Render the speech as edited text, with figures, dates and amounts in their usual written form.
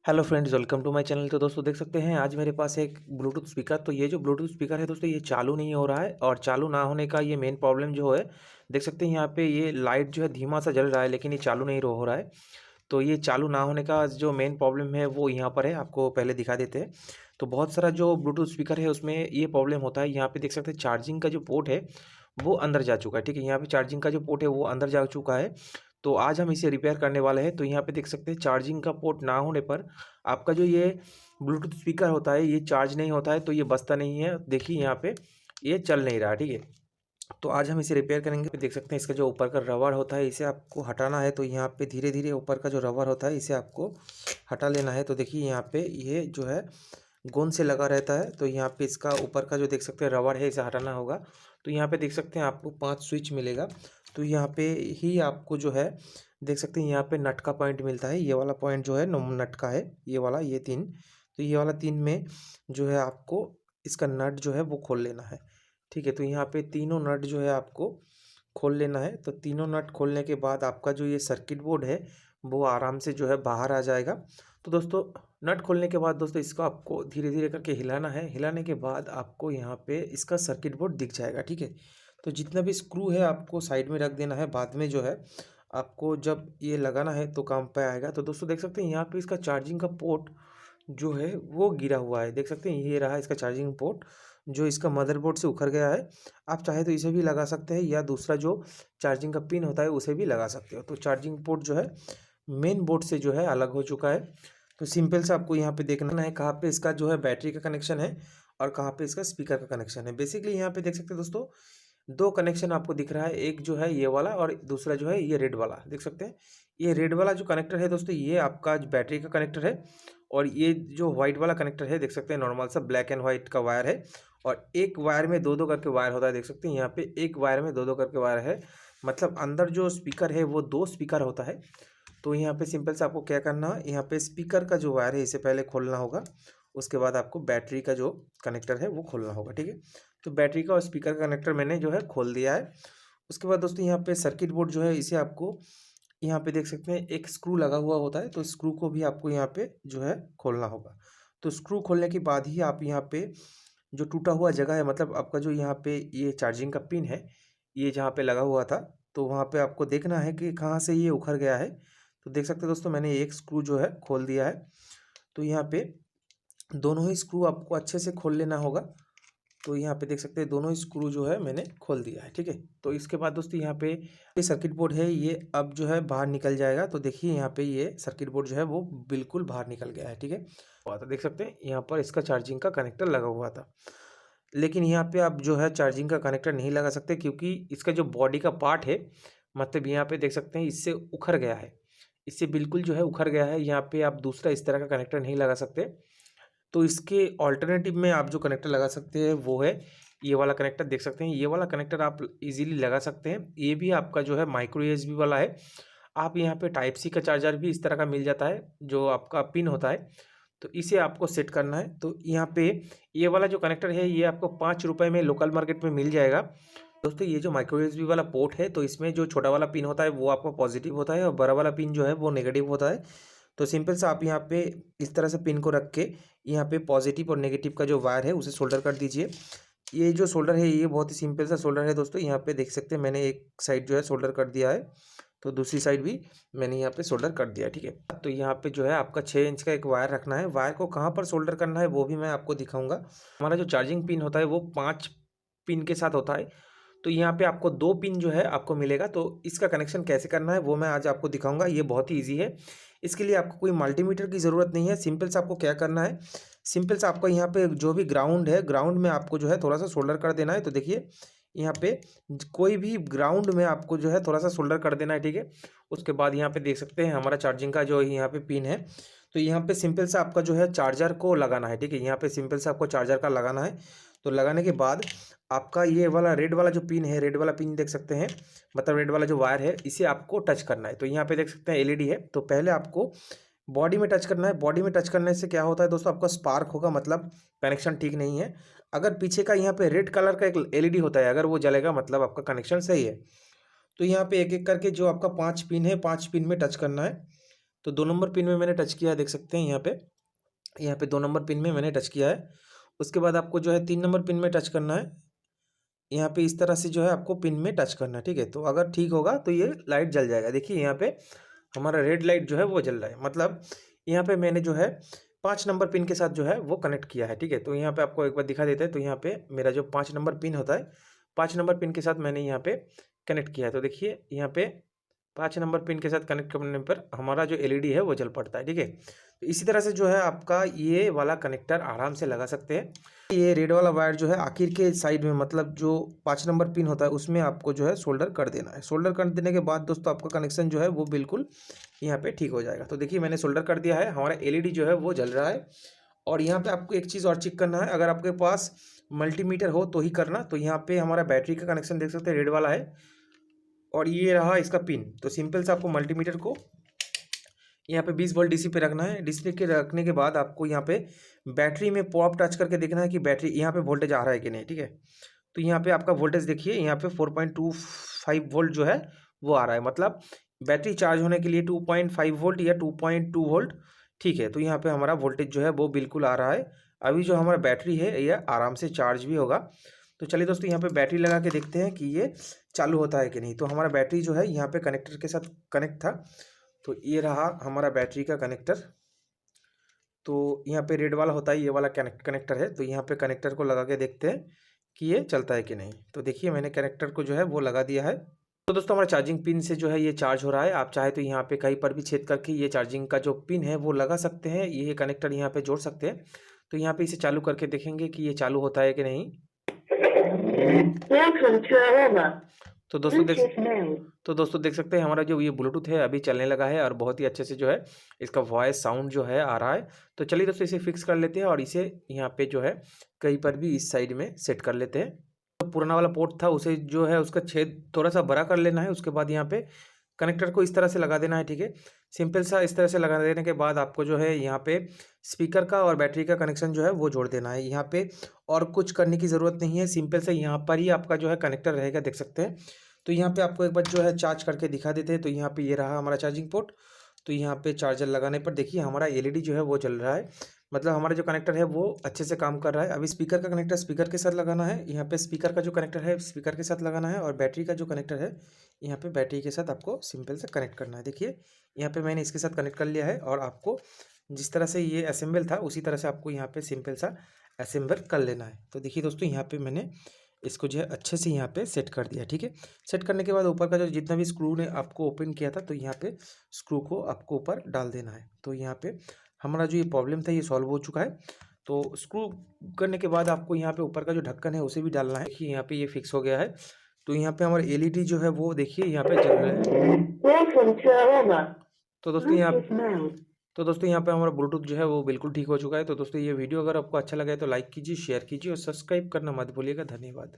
Hello friends, welcome to my channel. तो दोस्तों देख सकते हैं आज मेरे पास एक ब्लूटूथ स्पीकर। तो ये जो ब्लूटूथ स्पीकर है दोस्तों, ये चालू नहीं हो रहा है और चालू ना होने का ये मेन प्रॉब्लम जो है, देख सकते हैं यहाँ पे ये लाइट जो है धीमा सा जल रहा है, लेकिन ये चालू नहीं हो रहा है। तो ये चालू ना होने का जो मेन प्रॉब्लम है वो यहाँ पर है, आपको पहले दिखा देते हैं। तो बहुत सारा जो ब्लूटूथ स्पीकर है उसमें ये प्रॉब्लम होता है। यहाँ पे देख सकते हैं चार्जिंग का जो पोर्ट है वो अंदर जा चुका है। ठीक है, यहाँ पे चार्जिंग का जो पोर्ट है वो अंदर जा चुका है। तो आज हम इसे रिपेयर करने वाले हैं। तो यहाँ पे देख सकते हैं चार्जिंग का पोर्ट ना होने पर आपका जो ये ब्लूटूथ स्पीकर होता है ये चार्ज नहीं होता है, तो ये बजता नहीं है। देखिए यहाँ पे ये चल नहीं रहा। ठीक है, तो आज हम इसे रिपेयर करेंगे। देख सकते हैं इसका जो ऊपर का रबर होता है इसे आपको हटाना है। तो यहाँ पे धीरे धीरे ऊपर का जो रबर होता है इसे आपको हटा लेना है। तो देखिए यहाँ पे ये जो है गोंद से लगा रहता है। तो यहाँ पे इसका ऊपर का जो देख सकते हैं रबर है इसे हटाना होगा। तो यहाँ पे देख सकते हैं आपको 5 स्विच मिलेगा। तो यहाँ पे ही आपको जो है देख सकते हैं यहाँ पे नट का पॉइंट मिलता है। ये वाला पॉइंट जो है नट का है, ये वाला, ये 3। तो ये वाला 3 में जो है आपको इसका नट जो है वो खोल लेना है। ठीक है, तो यहाँ पे तीनों नट जो है आपको खोल लेना है। तो तीनों नट खोलने के बाद आपका जो ये सर्किट बोर्ड है वो आराम से जो है बाहर आ जाएगा। तो दोस्तों नट खोलने के बाद दोस्तों इसको आपको धीरे धीरे करके हिलाना है। हिलाने के बाद आपको यहाँ पे इसका सर्किट बोर्ड दिख जाएगा। ठीक है, तो जितना भी स्क्रू है आपको साइड में रख देना है। बाद में जो है आपको जब ये लगाना है तो काम पे आएगा। तो दोस्तों देख सकते हैं यहाँ पे इसका चार्जिंग का पोर्ट जो है वो गिरा हुआ है। देख सकते हैं ये रहा इसका चार्जिंग पोर्ट जो इसका मदरबोर्ड से उखड़ गया है। आप चाहे तो इसे भी लगा सकते हैं या दूसरा जो चार्जिंग का पिन होता है उसे भी लगा सकते हो। तो चार्जिंग पोर्ट जो है मेन बोर्ड से जो है अलग हो चुका है। तो सिंपल से आपको यहाँ पे देखना है कहाँ पे इसका जो है बैटरी का कनेक्शन है और कहाँ पे इसका स्पीकर का कनेक्शन है। बेसिकली यहाँ पे देख सकते हैं दोस्तों दो कनेक्शन आपको दिख रहा है, एक जो है ये वाला और दूसरा जो है ये रेड वाला। देख सकते हैं ये रेड वाला जो कनेक्टर है दोस्तों ये आपका बैटरी का कनेक्टर है और ये जो व्हाइट वाला कनेक्टर है देख सकते हैं नॉर्मल सा ब्लैक एंड व्हाइट का वायर है। और एक वायर में दो दो करके वायर होता है। देख सकते हैं यहाँ पे एक वायर में दो दो करके वायर है, मतलब अंदर जो स्पीकर है वो 2 स्पीकर होता है। तो यहाँ पे सिंपल से आपको क्या करना है, यहाँ पे स्पीकर का जो वायर है इसे पहले खोलना होगा। उसके बाद आपको बैटरी का जो कनेक्टर है वो खोलना होगा। ठीक है, तो बैटरी का और स्पीकर का कनेक्टर मैंने जो है खोल दिया है। उसके बाद दोस्तों यहाँ पे सर्किट बोर्ड जो है इसे आपको यहाँ पे देख सकते हैं एक स्क्रू लगा हुआ होता है। तो स्क्रू को भी आपको यहाँ पे जो है खोलना होगा। तो स्क्रू खोलने के बाद ही आप यहाँ पे जो टूटा हुआ जगह है, मतलब आपका जो यहाँ पे ये चार्जिंग का पिन है ये जहाँ पे लगा हुआ था, तो वहाँ पे आपको देखना है कि कहाँ से ये उखड़ गया है। तो देख सकते हैं दोस्तों मैंने एक स्क्रू जो है खोल दिया है। तो यहाँ पे दोनों ही स्क्रू आपको अच्छे से खोल लेना होगा। तो यहाँ पे देख सकते हैं दोनों ही स्क्रू जो है मैंने खोल दिया है। ठीक है, तो इसके बाद दोस्तों यहाँ पे ये सर्किट बोर्ड है ये अब जो है बाहर निकल जाएगा। तो देखिए यहाँ पे ये सर्किट बोर्ड जो है वो बिल्कुल बाहर निकल गया है। ठीक है, तो देख सकते हैं यहाँ पर इसका चार्जिंग का कनेक्टर लगा हुआ था, लेकिन यहाँ पे आप जो है चार्जिंग का कनेक्टर नहीं लगा सकते क्योंकि इसका जो बॉडी का पार्ट है, मतलब यहाँ पे देख सकते हैं इससे उखड़ गया है, इससे बिल्कुल जो है उखड़ गया है। यहाँ पे आप दूसरा इस तरह का कनेक्टर नहीं लगा सकते। तो इसके ऑल्टरनेटिव में आप जो कनेक्टर लगा सकते हैं वो है ये वाला कनेक्टर। देख सकते हैं ये वाला कनेक्टर आप इजीली लगा सकते हैं। ये भी आपका जो है माइक्रो यूएसबी वाला है। आप यहाँ पे टाइप सी का चार्जर भी इस तरह का मिल जाता है जो आपका पिन होता है। तो इसे आपको सेट करना है। तो यहाँ पे ये वाला जो कनेक्टर है ये आपको 5 रुपये में लोकल मार्केट में मिल जाएगा। दोस्तों ये जो माइक्रो यूएसबी वाला पोर्ट है तो इसमें जो छोटा वाला पिन होता है वो आपका पॉजिटिव होता है और बड़ा वाला पिन जो है वो नेगेटिव होता है। तो सिंपल से आप यहाँ पे इस तरह से पिन को रख के यहाँ पे पॉजिटिव और नेगेटिव का जो वायर है उसे सोल्डर कर दीजिए। ये जो सोल्डर है ये बहुत ही सिंपल सा सोल्डर है दोस्तों। यहाँ पे देख सकते हैं मैंने एक साइड जो है सोल्डर कर दिया है, तो दूसरी साइड भी मैंने यहाँ पे सोल्डर कर दिया। ठीक है, तो यहाँ पे जो है आपका 6 इंच का एक वायर रखना है। वायर को कहाँ पर सोल्डर करना है वो भी मैं आपको दिखाऊंगा। हमारा जो चार्जिंग पिन होता है वो 5 पिन के साथ होता है। तो यहाँ पे आपको 2 पिन जो है आपको मिलेगा। तो इसका कनेक्शन कैसे करना है वो मैं आज आपको दिखाऊंगा। ये बहुत ही ईजी है, इसके लिए आपको कोई मल्टीमीटर की ज़रूरत नहीं है। सिंपल से आपको क्या करना है, सिंपल से आपको यहाँ पे जो भी ग्राउंड है ग्राउंड में आपको जो है थोड़ा सा सोल्डर कर देना है। तो देखिए यहाँ पे कोई भी ग्राउंड में आपको जो है थोड़ा सा सोल्डर कर देना है। ठीक है, उसके बाद यहाँ पे देख सकते हैं हमारा चार्जिंग का जो यहाँ पे पिन है। तो यहाँ पे सिंपल से आपका जो है चार्जर को लगाना है। ठीक है, यहाँ पे सिंपल से आपको चार्जर का लगाना है। तो लगाने के बाद आपका ये वाला रेड वाला जो पिन है, रेड वाला पिन देख सकते हैं, मतलब रेड वाला जो वायर है इसे आपको टच करना है। तो यहाँ पे देख सकते हैं एलईडी है। तो पहले आपको बॉडी में टच करना है। बॉडी में टच करने से क्या होता है दोस्तों, आपका स्पार्क होगा, मतलब कनेक्शन ठीक नहीं है। अगर पीछे का यहाँ पे रेड कलर का एक एलईडी होता है, अगर वो जलेगा मतलब आपका कनेक्शन सही है। तो यहाँ पे एक एक करके जो आपका 5 पिन है 5 पिन में टच करना है। तो 2 नंबर पिन में मैंने टच किया है, देख सकते हैं यहाँ पे 2 नंबर पिन में मैंने टच किया है। उसके बाद आपको जो है 3 नंबर पिन में टच करना है। यहाँ पे इस तरह से जो है आपको पिन में टच करना है, ठीक है। तो अगर ठीक होगा तो ये लाइट जल जाएगा। देखिए यहाँ पे हमारा रेड लाइट जो है वो जल रहा है, मतलब यहाँ पे मैंने जो है 5 नंबर पिन के साथ जो है वो कनेक्ट किया है, ठीक है। तो यहाँ पे आपको एक बार दिखा देते हैं। तो यहाँ पे मेरा जो 5 नंबर पिन होता है, 5 नंबर पिन के साथ मैंने यहाँ पे कनेक्ट किया है। तो देखिए यहाँ पे 5 नंबर पिन के साथ कनेक्ट करने पर हमारा जो एलईडी है वो जल पड़ता है, ठीक है। तो इसी तरह से जो है आपका ये वाला कनेक्टर आराम से लगा सकते हैं। ये रेड वाला वायर जो है आखिर के साइड में, मतलब जो 5 नंबर पिन होता है उसमें आपको जो है सोल्डर कर देना है। सोल्डर कर देने के बाद दोस्तों आपका कनेक्शन जो है वो बिल्कुल यहाँ पे ठीक हो जाएगा। तो देखिए मैंने सोल्डर कर दिया है, हमारा एलईडी जो है वो जल रहा है। और यहाँ पे आपको एक चीज़ और चेक करना है, अगर आपके पास मल्टीमीटर हो तो ही करना। तो यहाँ पे हमारा बैटरी का कनेक्शन देख सकते हैं, रेड वाला है, और ये रहा इसका पिन। तो सिंपल से आपको मल्टीमीटर को यहाँ पे 20 वोल्ट डीसी पे रखना है। डीसी पे रखने के बाद आपको यहाँ पे बैटरी में पॉप टच करके देखना है कि बैटरी यहाँ पे वोल्टेज आ रहा है कि नहीं, ठीक है। तो यहाँ पे आपका वोल्टेज देखिए, यहाँ पे 4.25 वोल्ट जो है वो आ रहा है, मतलब बैटरी चार्ज होने के लिए 2.5 वोल्ट या 2.2 वोल्ट, ठीक है। तो यहाँ पे हमारा वोल्टेज जो है वो बिल्कुल आ रहा है। अभी जो हमारा बैटरी है यह आराम से चार्ज भी होगा। तो चलिए दोस्तों यहाँ पे बैटरी लगा के देखते हैं कि ये चालू होता है कि नहीं। तो हमारा बैटरी जो है यहाँ पे कनेक्टर के साथ कनेक्ट था। तो ये रहा हमारा बैटरी का कनेक्टर। तो यहाँ पे रेड वाला होता है, ये वाला कनेक्टर है। तो यहाँ पे कनेक्टर को लगा के देखते हैं कि ये चलता है कि नहीं। तो देखिए मैंने कनेक्टर को जो है वो लगा दिया है। तो दोस्तों हमारा चार्जिंग पिन से जो है ये चार्ज हो रहा है। आप चाहे तो यहाँ पे कहीं पर भी छेद करके ये चार्जिंग का जो पिन है वो लगा सकते हैं, ये कनेक्टर यहाँ पे जोड़ सकते हैं। तो यहाँ पे इसे चालू करके देखेंगे कि ये चालू होता है कि नहीं। तो दोस्तों देख सकते हैं हमारा जो ये ब्लूटूथ है अभी चलने लगा है, और बहुत ही अच्छे से जो है इसका वॉइस साउंड जो है आ रहा है। तो चलिए दोस्तों इसे फिक्स कर लेते हैं और इसे यहाँ पे जो है कहीं पर भी इस साइड में सेट कर लेते हैं। तो पुराना वाला पोर्ट था उसे जो है उसका छेद थोड़ा सा बड़ा कर लेना है। उसके बाद यहाँ पे कनेक्टर को इस तरह से लगा देना है, ठीक है। सिंपल सा इस तरह से लगा देने के बाद आपको जो है यहाँ पे स्पीकर का और बैटरी का कनेक्शन जो है वो जोड़ देना है। यहाँ पे और कुछ करने की ज़रूरत नहीं है, सिंपल से यहाँ पर ही आपका जो है कनेक्टर रहेगा, देख सकते हैं। तो यहाँ पे आपको एक बार जो है चार्ज करके दिखा देते हैं। तो यहाँ पे ये रहा हमारा चार्जिंग पोर्ट। तो यहाँ पे चार्जर लगाने पर देखिए हमारा एलईडी जो है वो जल रहा है, मतलब हमारा जो कनेक्टर है वो अच्छे से काम कर रहा है। अभी स्पीकर का कनेक्टर स्पीकर के साथ लगाना है, यहाँ पे स्पीकर का जो कनेक्टर है स्पीकर के साथ लगाना है, और बैटरी का जो कनेक्टर है यहाँ पे बैटरी के साथ आपको सिंपल से कनेक्ट करना है। देखिए यहाँ पे मैंने इसके साथ कनेक्ट कर लिया है, और आपको जिस तरह से ये असेंबल था उसी तरह से आपको यहाँ पे सिंपल सा असेंबल कर लेना है। तो देखिए दोस्तों यहाँ पे मैंने इसको जो है अच्छे से यहाँ पे सेट कर दिया, ठीक है। सेट करने के बाद ऊपर का जो जितना भी स्क्रू ने आपको ओपन किया था, तो यहाँ पे स्क्रू को आपको ऊपर डाल देना है। तो यहाँ पे हमारा जो ये प्रॉब्लम था ये सॉल्व हो चुका है। तो स्क्रू करने के बाद आपको यहाँ पे ऊपर का जो ढक्कन है उसे भी डालना है। देखिए यहाँ पे ये फिक्स हो गया है। तो यहाँ पे हमारा एलईडी जो है वो देखिए यहाँ पे जल रहा है। तो दोस्तों यहाँ पे हमारा ब्लूटूथ जो है वो बिल्कुल ठीक हो चुका है। तो दोस्तों ये वीडियो अगर आपको अच्छा लगा है तो लाइक कीजिए, शेयर कीजिए और सब्सक्राइब करना मत भूलिएगा। धन्यवाद।